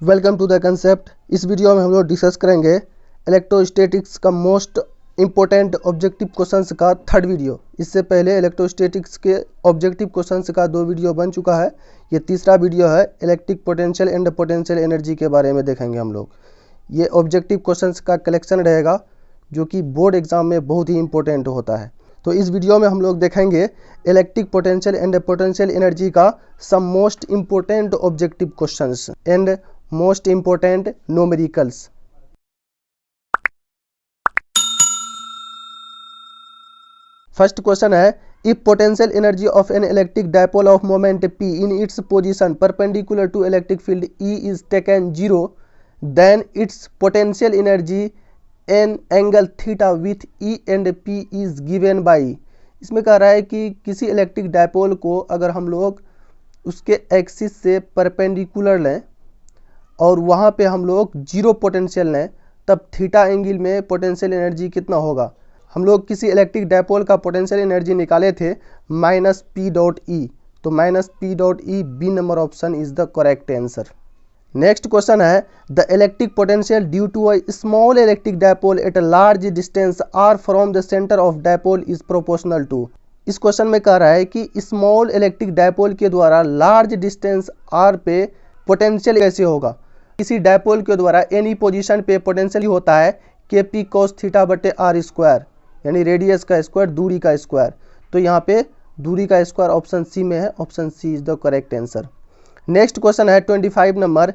Welcome to the concept. इस video में हम लोग डिस्कस करेंगे इलेक्ट्रोस्टैटिक्स का मोस्ट इम्पोर्टेंट ऑब्जेक्टिव क्वेश्चंस का थर्ड वीडियो। इससे पहले इलेक्ट्रोस्टैटिक्स के ऑब्जेक्टिव क्वेश्चंस का 2 वीडियो बन चुका है। ये तीसरा वीडियो है। Electric potential and potential energy के बारे में देखेंगे हम लोग। ये ऑब्जेक्टिव क्वेश्चंस का कलेक्शन रहेगा जो कि बोर्ड एग्जाम में बहुत ही इंपॉर्टेंट होता है। तो इस वीडियो में हम लोग देखेंगे electric potential and potential energy का some most important objective questions and most important numericals. First question है, if potential energy of an electric dipole of moment p in its position perpendicular to electric field E is taken 0, then its potential energy an angle theta with E and P is given by. इसमें कह रहा है कि किसी electric dipole को अगर हम लोग उसके एक्सिस से परपेंडिकुलर लें और वहाँ पे हम लोग 0 पोटेंशियल लें, तब थीटा एंगल में पोटेंशियल एनर्जी कितना होगा। हम लोग किसी इलेक्ट्रिक डायपोल का पोटेंशियल एनर्जी निकाले थे -P.E, तो -P.E B number option is the correct answer. Next question है, the electric potential due to a small electric dipole at a large distance R from the centre of dipole is proportional to. इस question में कह रहा है कि small electric dipole के द्वारा large distance are पे पोटेंशियल कैसे होगा। किसी डायपोल के द्वारा एनी पोजीशन पे पोटेंशियल होता है KP cos थीटा बटे R स्क्वायर, यानी रेडियस का स्क्वायर, दूरी का स्क्वायर। तो यहाँ पे दूरी का स्क्वायर ऑप्शन सी में है, option C is the correct answer. Next question है 25 number,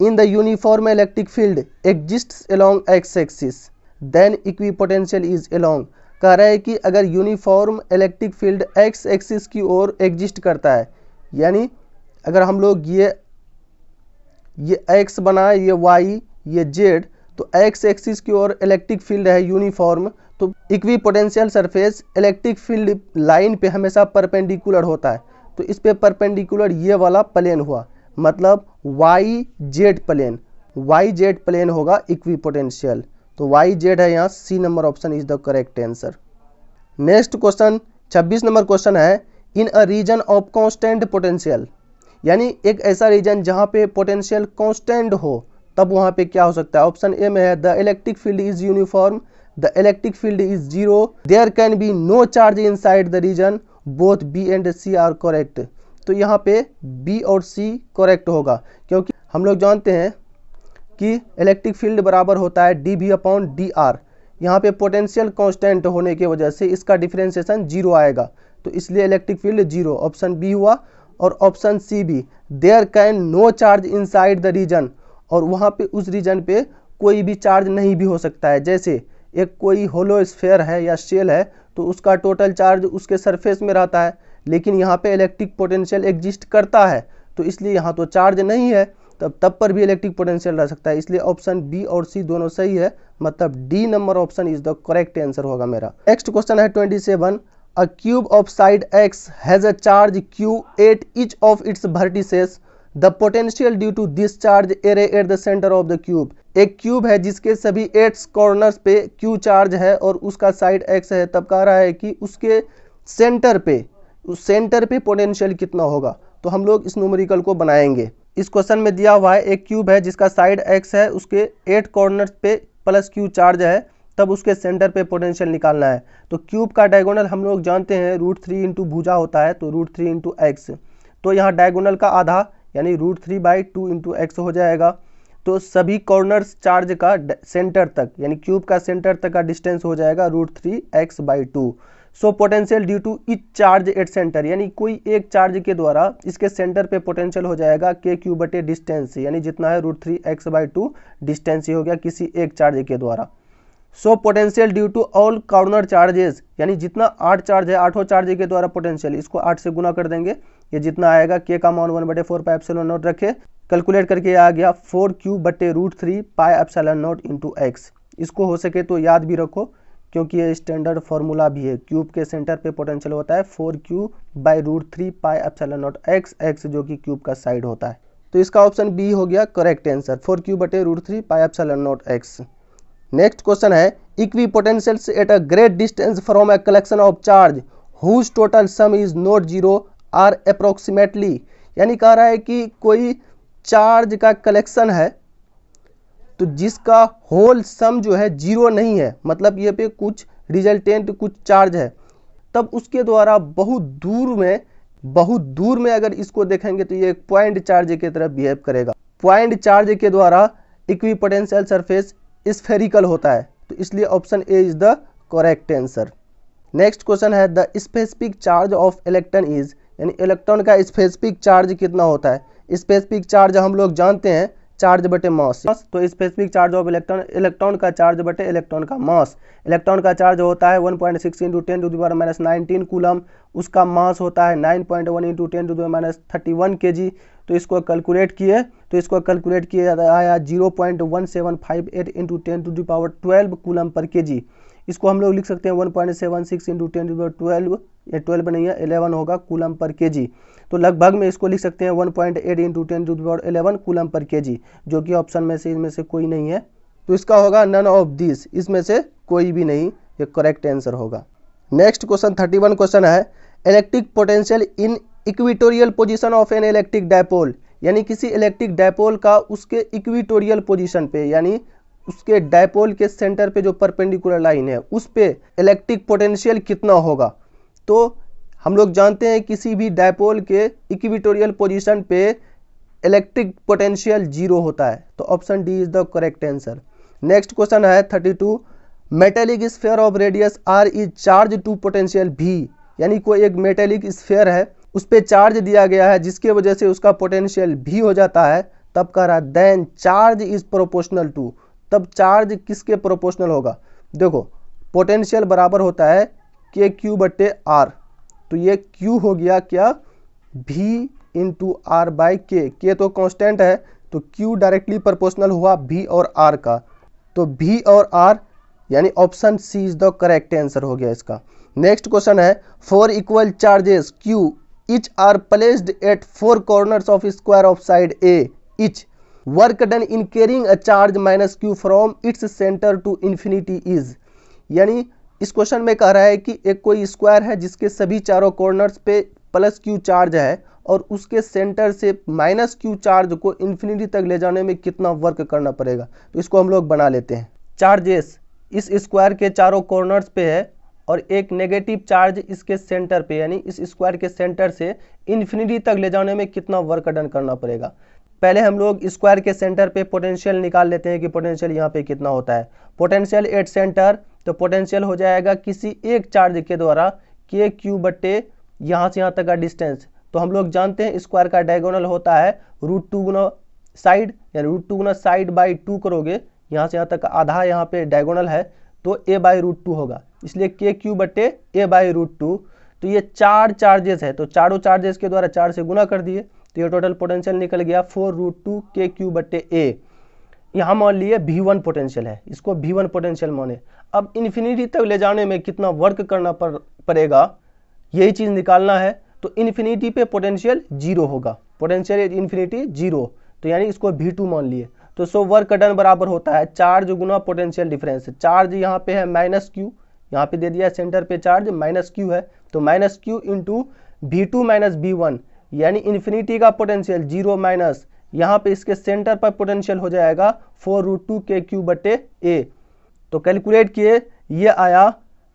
in the uniform electric field exists along x axis then equipotential is along. कह रहा है कि अगर uniform electric field x axis की ओर एग्जिस्ट करता है, यानी अगर हम लोग ये x बनाए, ये y, ये z, तो x एक्सिस की ओर इलेक्ट्रिक फील्ड है यूनिफॉर्म, तो equipotential surface electric field line पे हमेशा परपेंडिकुलर होता है। तो इस पे परपेंडिकुलर ये वाला प्लेन हुआ, मतलब YZ प्लेन, YZ प्लेन होगा इक्विपोटेंशियल। तो YZ है यहाँ, C number option is the correct answer. Next question 26 number question है, in a region of constant potential, यानी एक ऐसा रीजन जहाँ पे पोटेंशियल कांस्टेंट हो, तब वहाँ पे क्या हो सकता है। ऑप्शन ए में है, the electric field is uniform, the electric field is 0, there can be no charge inside the region, both B and C are correct. तो यहाँ पे बी और सी करेक्ट होगा, क्योंकि हम लोग जानते हैं कि इलेक्ट्रिक फील्ड बराबर होता है dV/dr। यहाँ पे पोटेंशियल कांस्टेंट होने की वजह से इसका डिफरेंशिएशन 0 आएगा, तो इसलिए इलेक्ट्रिक फील्ड 0, ऑप्शन बी हुआ। और ऑप्शन सी भी, there can no charge inside the region, और वहाँ पे उस रीजन पे कोई भी चार्ज नहीं भी हो सकता है। जैसे एक कोई होलो स्फीयर है या शेल है, तो उसका टोटल चार्ज उसके सरफेस में रहता है, लेकिन यहाँ पे इलेक्ट्रिक पोटेंशियल एग्जिस्ट करता है, तो इसलिए यहाँ तो चार्ज नहीं है, तब पर भी इलेक्ट्रिक पोटेंशियल रह सकता है। इसलिए ऑप्शन बी और सी दोनों सही है, मतलब D number option is the correct answer होगा मेरा। नेक्स्ट क्वेश्चन है 27, a cube of side x has a charge q at each of its vertices, the potential due to this charge array at the center of the cube। एक cube है जिसके सभी 8 corners पे q charge है और उसका side x है, तब कह रहा है कि उसके सेंटर पे, उस सेंटर पे पोटेंशियल कितना होगा। तो हम लोग इस न्यूमेरिकल को बनाएंगे। इस क्वेश्चन में दिया हुआ है एक क्यूब है जिसका साइड x है, उसके 8 कॉर्नर्स पे प्लस q चार्ज है, तब उसके सेंटर पे पोटेंशियल निकालना है। तो क्यूब का डायगोनल हम लोग जानते हैं √3 इंटू भुजा होता है, तो √3 इंटू एक्स, तो यहाँ डायगोनल का आधा यानी √3/2 इंटू एक्स हो जाएगा। तो सभी कॉर्नर्स चार्ज का सेंटर तक, यानी क्यूब का सेंटर तक का डिस्टेंस हो जाएगा √3x/2। So potential due to each charge at centre, यानी कोई एक चार्ज के द्वारा इसके सेंटर पे पोटेंशियल हो जाएगा KQ बटे डिस्टेंस, यानी जितना है √3x/2 डिस्टेंस ही हो गया किसी एक चार्ज के द्वारा। So potential due to all corner charges, यानी जितना 8 चार्ज है, 8 चार्ज के द्वारा पोटेंशियल, इसको 8 से गुना कर देंगे, ये जितना आएगा K का मान 1/4πε0 रखे, कैलकुलेट करके आ गया 4Q बटे √3πε0 इंटू एक्स। इसको हो सके तो याद भी रखो, क्योंकि ये स्टैंडर्ड फार्मूला भी है। क्यूब के सेंटर पे पोटेंशियल होता है 4Q/√3πε0 x, जो कि क्यूब का साइड होता है। तो इसका ऑप्शन बी हो गया करेक्ट आंसर, 4Q बटे √3πε0 x। नेक्स्ट क्वेश्चन है, equipotentials at a great distance from a collection of charge whose total sum is not 0 or approximately, यानी कह रहा है कि कोई चार्ज का कलेक्शन है, तो जिसका होल सम जो है जीरो नहीं है, मतलब ये पे कुछ रिजल्टेंट कुछ चार्ज है, तब उसके द्वारा बहुत दूर में अगर इसको देखेंगे तो ये एक पॉइंट चार्ज की तरह बिहेव करेगा। पॉइंट चार्ज के द्वारा इक्विपोटेंशियल सरफेस स्फेरिकल होता है, तो इसलिए option A is the correct answer. Next question है the specific charge of electron is, यानी इलेक्ट्रॉन का स्पेसिफिक चार्ज कितना होता है। स्पेसिफिक चार्ज हम लोग जानते हैं चार्ज बटे मास, तो specific charge of electron, electron का चार्ज बटे इलेक्ट्रॉन का मास। इलेक्ट्रॉन का चार्ज होता है 1.6 × 10⁻⁻19 कूलम, उसका मास होता है 9.1 × 10⁻31 kg। तो इसको कैलकुलेट किए आया 0.1758 × 10⁻12 कूलम पर kg। इसको हम लोग लिख सकते हैं 1.76 × 10⁻12, ये 12 नहीं है 11 होगा कूलम पर kg। तो लगभग में इसको लिख सकते हैं 1.8 × 10⁻11 कूलम पर kg, जो कि ऑप्शन में से इनमें से कोई नहीं है। तो इसका होगा नन ऑफ दिस, इसमें से कोई भी नहीं, ये करेक्ट आंसर होगा। नेक्स्ट क्वेश्चन 31 क्वेश्चन है electric potential in equatorial position of an electric dipole, यानी किसी इलेक्ट्रिक डायपोल का उसके इक्विटोरियल पोजीशन पे, यानी उसके डायपोल के सेंटर पे जो परपेंडिकुलर लाइन है उस पे इलेक्ट्रिक पोटेंशियल कितना होगा। तो हम लोग जानते हैं किसी भी डायपोल के इक्विटोरियल पोजीशन पे इलेक्ट्रिक पोटेंशियल जीरो होता है, तो option D is the correct answer. Next question है 32 metallic sphere of radius R is charge to potential भी, यानी कोई एक मेटेलिक स्फीयर है उस पे चार्ज दिया गया है जिसके वजह से उसका पोटेंशियल भी हो जाता है, तब कह रहा then charge is proportional to, तब चार्ज किसके प्रोपोर्शनल होगा। देखो पोटेंशियल बराबर होता है के क्यू बटे आर, तो ये क्यू हो गया क्या भी इंटू आर बाई के तो कांस्टेंट है, तो क्यू डायरेक्टली प्रोपोर्शनल हुआ भी और आर का, तो भी और आर यानी option C is the correct answer हो गया इसका। नेक्स्ट क्वेश्चन है 4 equal charges Q each are placed at 4 corners of square of side A each, work done in carrying a charge minus q from its center to infinity is, यानी इस question में कह रहा है कि एक कोई स्क्वायर है जिसके सभी चारों कॉर्नर्स पे प्लस क्यू चार्ज है और उसके सेंटर से माइनस क्यू चार्ज को इन्फिनिटी तक ले जाने में कितना वर्क करना पड़ेगा। तो इसको हम लोग बना लेते हैं। चार्जेस इस स्क्वायर के चारों कॉर्नर्स पे है और एक नेगेटिव चार्ज इसके सेंटर पे, यानी इस स्क्वायर के सेंटर से इन्फिनिटी तक ले जाने में कितना वर्क डन करना पड़ेगा। पहले हम लोग स्क्वायर के सेंटर पे पोटेंशियल निकाल लेते हैं कि पोटेंशियल यहाँ पे कितना होता है। पोटेंशियल एट सेंटर, तो पोटेंशियल हो जाएगा किसी एक चार्ज के द्वारा के क्यू बट्टे यहाँ से यहाँ तक का डिस्टेंस। तो हम लोग जानते हैं स्क्वायर का डायगोनल होता है √2 गुना साइड, यानी √2 गुना साइड बाई 2 करोगे, यहाँ से यहाँ तक का आधा यहाँ पे डायगोनल है तो a बाई √2 होगा, इसलिए के क्यू बट्टे a बाई √2। तो ये 4 चार्जेस है, तो चारों चार्जेस के द्वारा 4 से गुना कर दिए, तो ये टोटल पोटेंशियल निकल गया 4√2 के क्यू बट्टे a। यहाँ मान लिए V1 पोटेंशियल है, इसको V1 पोटेंशियल माने। अब इन्फिनिटी तक ले जाने में कितना वर्क करना पड़ेगा, यही चीज़ निकालना है। तो इन्फिनिटी पे पोटेंशियल जीरो होगा, पोटेंशियल इन्फिनिटी जीरो, तो यानी इसको V2 मान लिए। तो सो वर्क डन बराबर होता है चार्ज गुना पोटेंशियल डिफरेंस। चार्ज यहाँ पे है माइनस क्यू, यहाँ पे दे दिया सेंटर पे चार्ज माइनस क्यू है, तो minus Q into V2 minus V1, यानी इन्फिनिटी का पोटेंशियल जीरो माइनस यहाँ पे इसके सेंटर पर पोटेंशियल हो जाएगा 4√2 के क्यू बटे a। तो कैलकुलेट किए, ये आया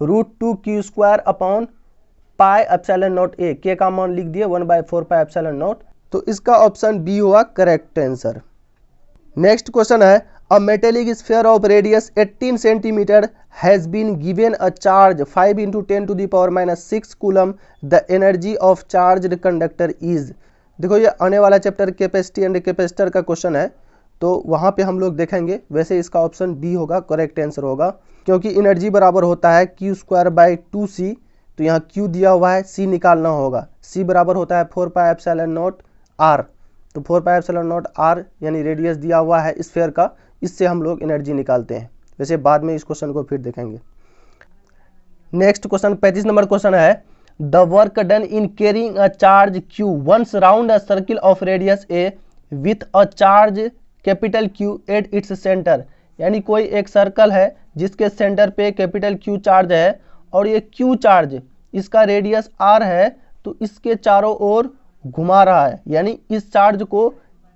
√2 Q square upon pi epsilon not a, के का मान लिख दिए 1/4 पाई एप्सिलॉन नॉट। तो इसका ऑप्शन बी हुआ करेक्ट आंसर। नेक्स्ट क्वेश्चन है a metallic sphere of radius 18 centimetre has been given a charge 5 × 10⁻⁻6 coulomb, the energy of charged conductor is. देखो ये आने वाला चैप्टर कैपेसिटी एंड कैपेसिटर का question है, तो वहाँ पे हम लोग देखेंगे। वैसे इसका ऑप्शन बी होगा करेक्ट आंसर होगा, क्योंकि एनर्जी बराबर होता है क्यू स्क्वायर बाई 2c, तो यहाँ क्यू दिया हुआ है, सी निकालना होगा। सी बराबर होता है 4 पाई एप्सिलॉन नॉट आर, तो 4 पाई एप्सिलॉन नॉट आर यानी रेडियस दिया हुआ है स्फीयर का, इससे हम लोग एनर्जी निकालते हैं। वैसे बाद में इस क्वेश्चन को फिर देखेंगे। नेक्स्ट क्वेश्चन 35 नंबर क्वेश्चन है the work done in carrying a charge Q once round a circle of radius A with a charge capital Q at its centre, यानी कोई एक सर्कल है जिसके सेंटर पे कैपिटल क्यू चार्ज है और ये क्यू चार्ज इसका रेडियस आर है, तो इसके चारों ओर घुमा रहा है, यानी इस चार्ज को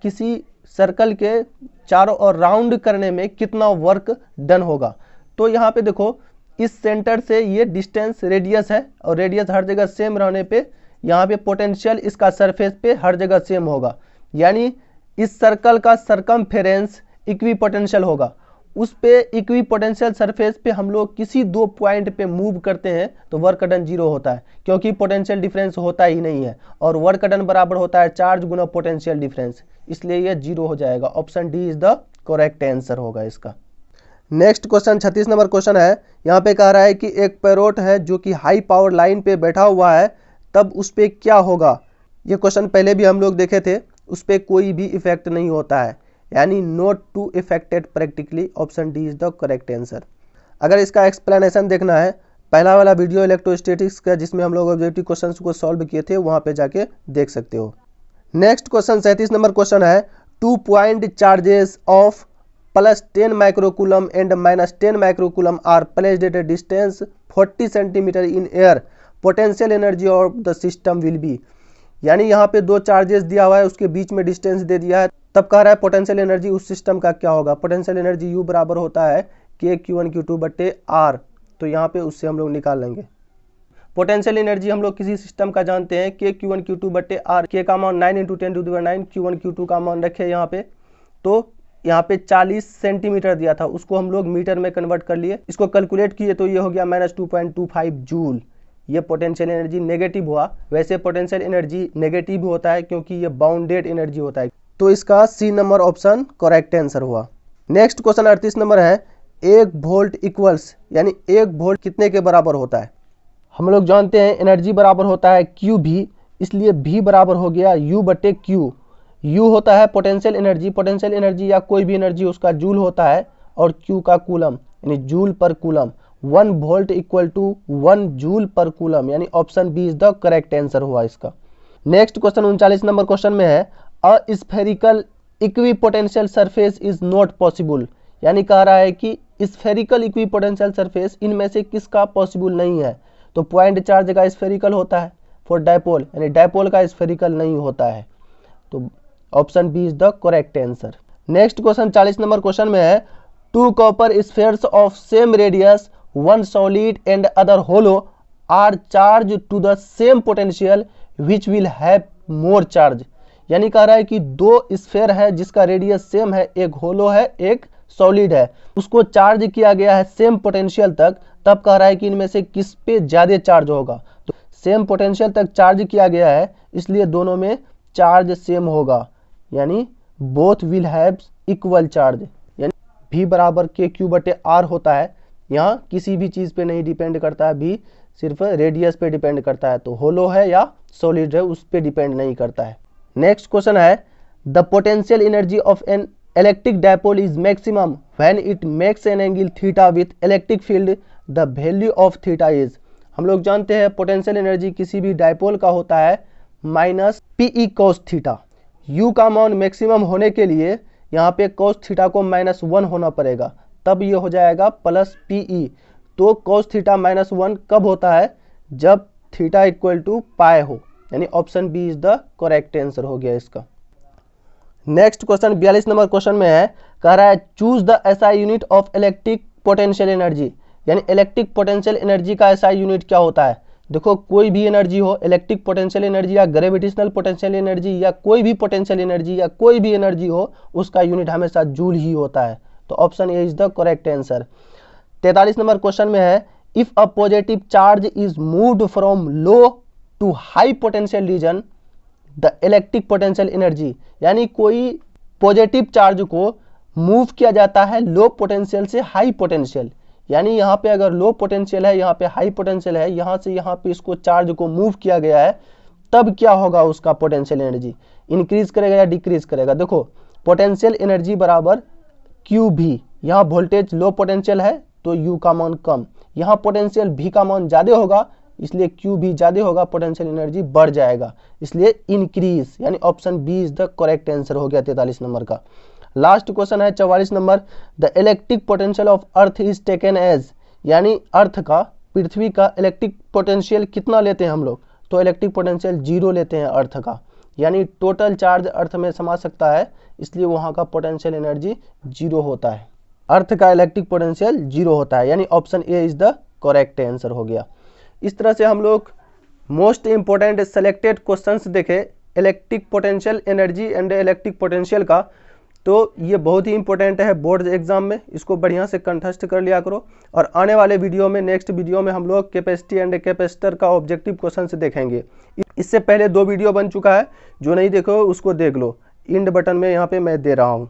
किसी सर्कल के चारों ओर राउंड करने में कितना वर्क डन होगा। तो यहाँ पे देखो इस सेंटर से ये डिस्टेंस रेडियस है और रेडियस हर जगह सेम रहने पे यहाँ पे पोटेंशियल इसका सरफेस पे हर जगह सेम होगा, यानी इस सर्कल का सरकमफेरेंस इक्वी पोटेंशियल होगा। उस पे इक्वी पोटेंशियल सरफेस पे हम लोग किसी दो पॉइंट पे मूव करते हैं तो वर्क डन जीरो होता है, क्योंकि पोटेंशियल डिफरेंस होता ही नहीं है और वर्क डन बराबर होता है चार्ज गुना पोटेंशियल डिफरेंस, इसलिए ये जीरो हो जाएगा। Option D is the correct answer होगा इसका। नेक्स्ट क्वेश्चन 36 नंबर क्वेश्चन है। यहाँ पे कह रहा है कि एक पैरोट है जो कि हाई पावर लाइन पे बैठा हुआ है, तब उस पर क्या होगा। ये क्वेश्चन पहले भी हम लोग देखे थे, उस पर कोई भी इफेक्ट नहीं होता है, यानी not to affected practically. Option D is the correct answer. अगर इसका एक्सप्लेनेशन देखना है, पहला वाला वीडियो इलेक्ट्रोस्टैटिक्स का जिसमें हम लोग ऑब्जेक्टिव क्वेश्चंस को सॉल्व किए थे, वहाँ पे जाके देख सकते हो। नेक्स्ट क्वेश्चन 37 नंबर क्वेश्चन है। 2 point charges of +10 microcoulomb and -10 microcoulomb are placed at a distance 40 centimetre in air, potential energy of the system will be. यानी यहाँ पे दो चार्जेस दिया हुआ है, उसके बीच में डिस्टेंस दे दिया है, तब कह रहा है पोटेंशियल एनर्जी उस सिस्टम का क्या होगा। पोटेंशियल एनर्जी U बराबर होता है KQ1Q2/R, तो यहाँ पे उससे हम लोग निकाल लेंगे। पोटेंशियल एनर्जी हम लोग किसी सिस्टम का जानते हैं KQ1Q2/R, K का मान 9 × 10⁹, Q1 Q2 का मान रखे यहाँ पे, तो यहाँ पे 40 सेंटीमीटर दिया था, उसको हम लोग मीटर में कन्वर्ट कर लिए, इसको कैलकुलेट किए तो ये हो गया -2.25 जूल। ये पोटेंशियल एनर्जी नेगेटिव हुआ। वैसे पोटेंशियल एनर्जी नेगेटिव होता है क्योंकि ये बाउंडेड एनर्जी होता है, तो इसका C number option correct answer हुआ। नेक्स्ट क्वेश्चन 38 नंबर है। 1 वोल्ट इक्वल्स, यानी 1 वोल्ट कितने के बराबर होता है। हम लोग जानते हैं एनर्जी बराबर होता है QV, इसलिए V बराबर हो गया U/Q। U होता है पोटेंशियल एनर्जी, पोटेंशियल एनर्जी या कोई भी एनर्जी उसका जूल होता है, और Q का कूलम यानी joule per coulomb. 1 volt equal to 1 joule per coulomb, यानी option B is the correct answer हुआ इसका। नेक्स्ट क्वेश्चन 39 नंबर क्वेश्चन में है। A spherical equipotential surface is not possible, यानी कह रहा है कि स्फेरिकल इक्विपोटेंशियल सरफेस इनमें से किसका पॉसिबल नहीं है। तो पॉइंट चार्ज का स्फेरिकल होता है फॉर डायपोल, यानी डायपोल का स्फेरिकल नहीं होता है, तो option B is the correct answer. Next question 40 number question में है। 2 copper spheres of same radius, 1 solid and other hollow are charge to the same potential which will have more charge, यानी कह रहा है कि 2 स्फेयर है जिसका radius same है, एक होलो है एक सॉलिड है, उसको चार्ज किया गया है सेम पोटेंशियल तक, तब कह रहा है कि इनमें से किस पे ज्यादा चार्ज होगा। तो सेम पोटेंशियल तक चार्ज किया गया है, इसलिए दोनों में चार्ज सेम होगा, यानी both will have equal charge, यानी V बराबर KQ/R होता है। यहाँ किसी भी चीज़ पे नहीं डिपेंड करता है, V सिर्फ रेडियस पे डिपेंड करता है, तो होलो है या सॉलिड है उस पे डिपेंड नहीं करता है। नेक्स्ट क्वेश्चन है। The potential energy of an electric dipole is maximum when it makes an angle theta with electric field, the value of theta is. हम लोग जानते हैं पोटेंशियल एनर्जी किसी भी डायपोल का होता है -PE cos थीटा। U का मान मैक्सिमम होने के लिए यहाँ पे cos थीटा को -1 होना पड़ेगा, तब ये हो जाएगा +PE। तो cos थीटा -1 कब होता है, जब थीटा इक्वल टू पाई हो, यानी option B is the correct answer हो गया इसका। नेक्स्ट क्वेश्चन 42 नंबर क्वेश्चन में है। कह रहा है choose the SI unit of electric potential energy, यानी इलेक्ट्रिक पोटेंशियल एनर्जी का SI यूनिट क्या होता है। देखो कोई भी एनर्जी हो, इलेक्ट्रिक पोटेंशियल एनर्जी या ग्रेविटेशनल पोटेंशियल एनर्जी या कोई भी पोटेंशियल एनर्जी या कोई भी एनर्जी हो, उसका यूनिट हमेशा जूल ही होता है, तो option A is the correct answer. 43 number question में है। If a positive charge is moved from low to high potential region, the electric potential energy, यानी कोई पॉजिटिव चार्ज को मूव किया जाता है लो पोटेंशियल से हाई पोटेंशियल, यानी यहाँ पे अगर लो पोटेंशियल है, यहाँ पे हाई पोटेंशियल है, यहाँ से यहाँ पे इसको चार्ज को मूव किया गया है, तब क्या होगा उसका पोटेंशियल एनर्जी, इंक्रीज करेगा या डिक्रीज करेगा। देखो पोटेंशियल एनर्जी बराबर QV, यहाँ वोल्टेज लो पोटेंशियल है तो U का मान कम, यहाँ पोटेंशियल V का मान ज़्यादा होगा इसलिए QV ज़्यादा होगा, पोटेंशियल एनर्जी बढ़ जाएगा, इसलिए इंक्रीज, यानी option B is the correct answer हो गया 43 नंबर का। लास्ट क्वेश्चन है 44 number. The electric potential of earth is taken as, यानी अर्थ का, पृथ्वी का इलेक्ट्रिक पोटेंशियल कितना लेते हैं हम लोग, तो इलेक्ट्रिक पोटेंशियल 0 लेते हैं अर्थ का, यानी टोटल चार्ज अर्थ में समा सकता है, इसलिए वहाँ का पोटेंशियल एनर्जी 0 होता है। अर्थ का इलेक्ट्रिक पोटेंशियल 0 होता है, यानी option A is the correct answer हो गया। इस तरह से हम लोग मोस्ट इंपॉर्टेंट सेलेक्टेड क्वेश्चंस देखे electric potential energy and electric potential का। तो ये बहुत ही इंपॉर्टेंट है बोर्ड एग्जाम में, इसको बढ़िया से कंठस्थ कर लिया करो। और आने वाले वीडियो में, नेक्स्ट वीडियो में हम लोग कैपेसिटी एंड कैपेसिटर का ऑब्जेक्टिव क्वेश्चन से देखेंगे। इससे पहले 2 वीडियो बन चुका है, जो नहीं देखो उसको देख लो, इंड बटन में यहाँ पे मैं दे रहा हूँ।